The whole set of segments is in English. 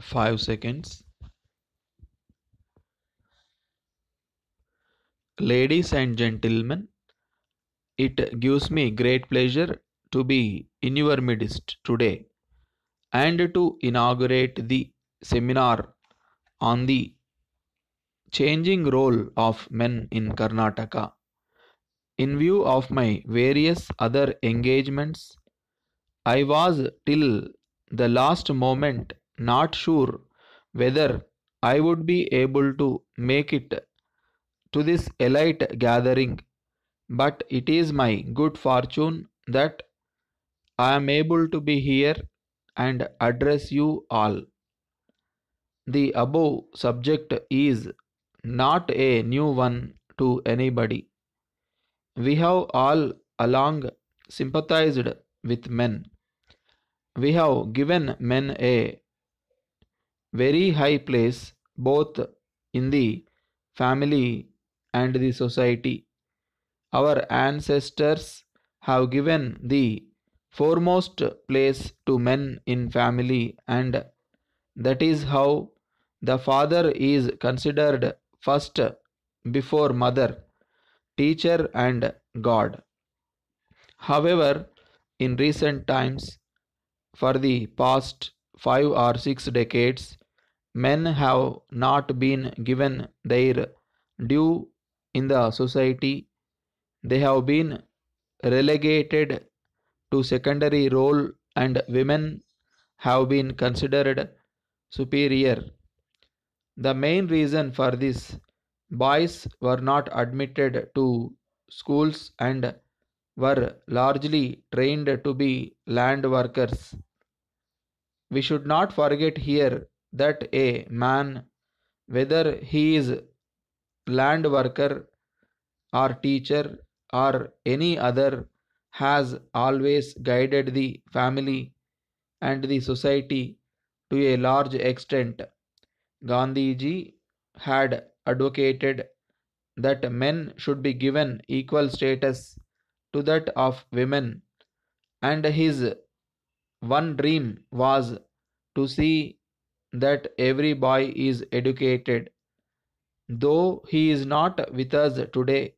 5 seconds. Ladies and gentlemen, it gives me great pleasure to be in your midst today and to inaugurate the seminar on the changing role of men in Karnataka. In view of my various other engagements, I was till the last moment not sure whether I would be able to make it to this elite gathering, but it is my good fortune that I am able to be here and address you all. The above subject is not a new one to anybody. We have all along sympathized with men. We have given men a very high place both in the family and the society. Our ancestors have given the foremost place to men in family, and that is how the father is considered first before mother, teacher, and God. However, in recent times, for the past 5 or 6 decades, men have not been given their due in the society. They have been relegated to secondary role and women have been considered superior. The main reason for this, boys were not admitted to schools and were largely trained to be land workers. We should not forget here that a man, whether he is land worker or teacher or any other, has always guided the family and the society to a large extent. Gandhiji had advocated that men should be given equal status to that of women, and his one dream was to see that every boy is educated. Though he is not with us today,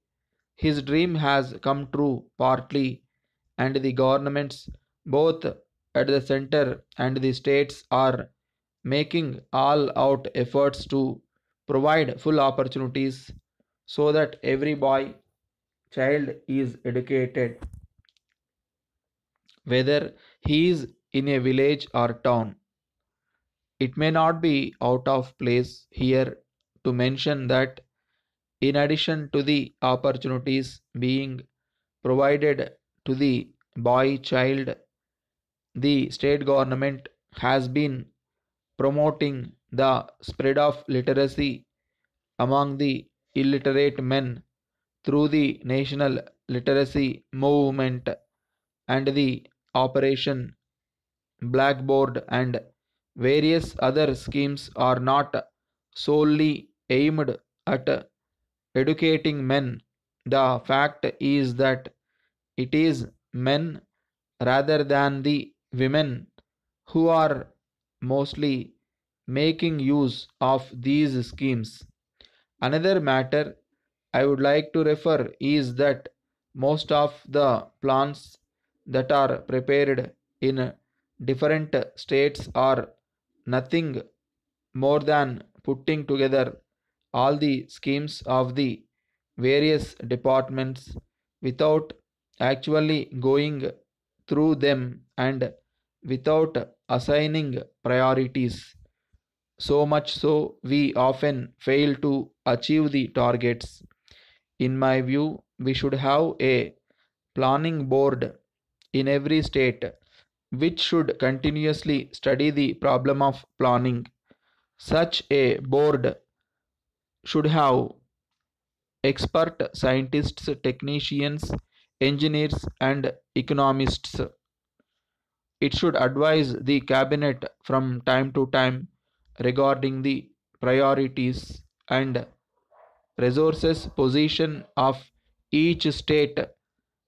his dream has come true partly, and the governments, both at the center and the states, are making all out efforts to provide full opportunities so that every boy child is educated, whether he is in a village or town. It may not be out of place here to mention that in addition to the opportunities being provided to the boy child, the state government has been promoting the spread of literacy among the illiterate men through the national literacy movement and the operation blackboard, and various other schemes are not solely aimed at educating men. The fact is that it is men rather than the women who are mostly making use of these schemes. Another matter I would like to refer is that most of the plans that are prepared in different states are nothing more than putting together all the schemes of the various departments without actually going through them and without assigning priorities. So much so, we often fail to achieve the targets. In my view, we should have a planning board in every state which should continuously study the problem of planning. Such a board should have expert scientists, technicians, engineers, and economists. It should advise the cabinet from time to time regarding the priorities and resources position of each state,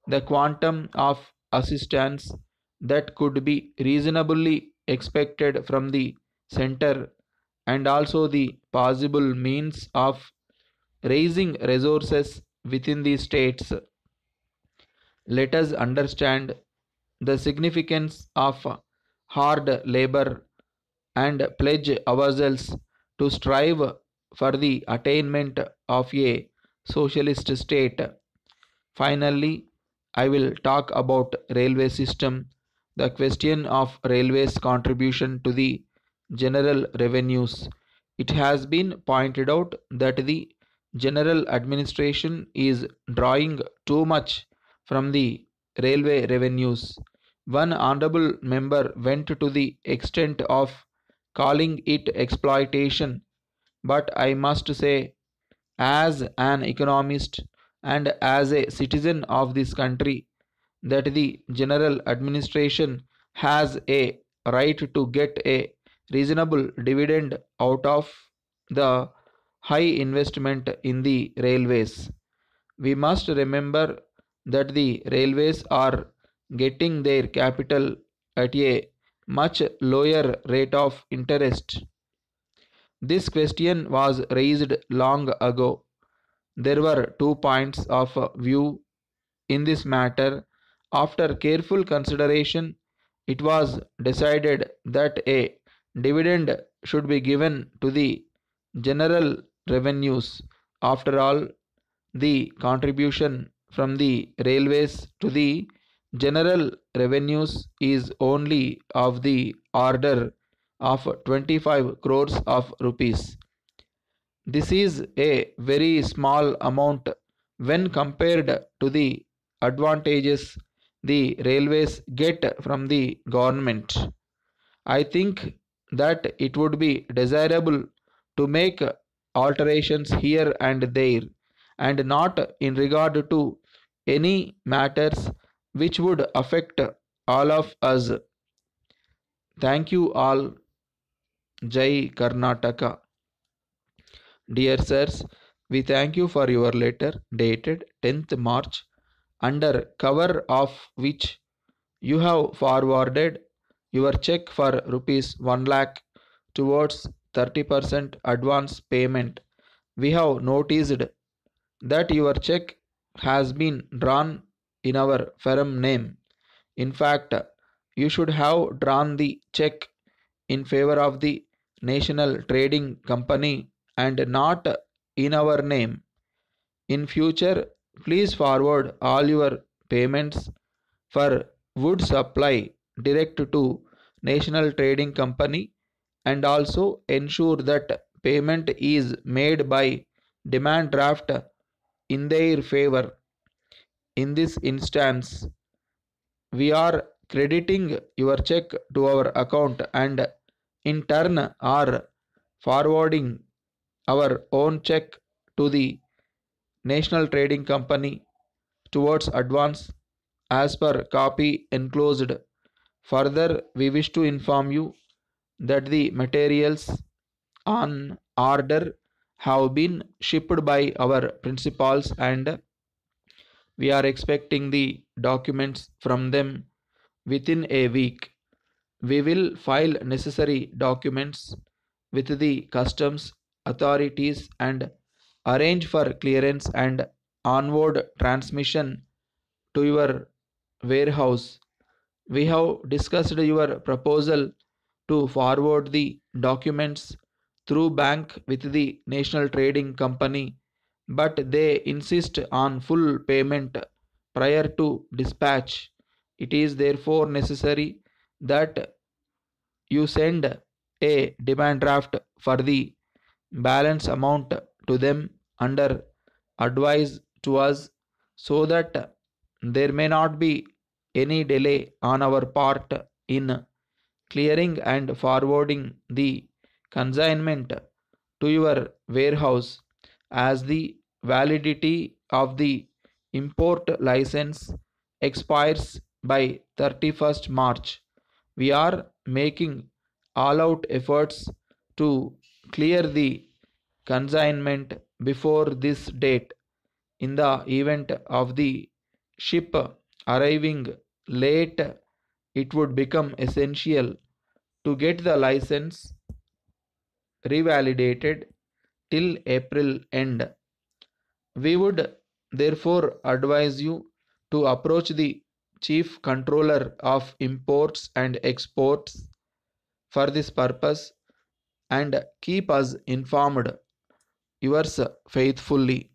the quantum of assistance that could be reasonably expected from the center and also the possible means of raising resources within the states. Let us understand the significance of hard labor and pledge ourselves to strive for the attainment of a socialist state. Finally, I will talk about railway system, the question of railways contribution to the general revenues. It has been pointed out that the general administration is drawing too much from the railway revenues. One honorable member went to the extent of calling it exploitation, but I must say, as an economist and as a citizen of this country, that the general administration has a right to get a reasonable dividend out of the high investment in the railways. We must remember that the railways are getting their capital at a much lower rate of interest. This question was raised long ago. There were 2 points of view in this matter. After careful consideration, it was decided that a dividend should be given to the general revenues. After all, the contribution from the railways to the general revenues is only of the order of 25 crores of rupees. This is a very small amount when compared to the advantages the railways get from the government. I think that it would be desirable to make alterations here and there and not in regard to any matters which would affect all of us. Thank you all. Jai Karnataka. Dear sirs, we thank you for your letter dated 10th March, under cover of which you have forwarded your check for rupees 1 lakh towards 30% advance payment. We have noticed that your check has been drawn in our firm name. In fact, you should have drawn the check in favor of the National Trading Company and not in our name. In future, please forward all your payments for wood supply direct to National Trading Company and also ensure that payment is made by demand draft in their favor. In this instance, we are crediting your check to our account and in turn are forwarding our own check to the National Trading Company towards advance as per copy enclosed. Further, we wish to inform you that the materials on order have been shipped by our principals and we are expecting the documents from them within a week. We will file necessary documents with the customs authorities and arrange for clearance and onward transmission to your warehouse. We have discussed your proposal to forward the documents through bank with the National Trading Company, but they insist on full payment prior to dispatch. It is therefore necessary that you send a demand draft for the balance amount to them under advice to us so that there may not be any delay on our part in clearing and forwarding the consignment to your warehouse, as the validity of the import license expires by 31st March. We are making all out efforts to clear the consignment before this date. In the event of the ship arriving late, it would become essential to get the license revalidated till April end. We would therefore advise you to approach the Chief Controller of Imports and Exports for this purpose and keep us informed. Yours faithfully.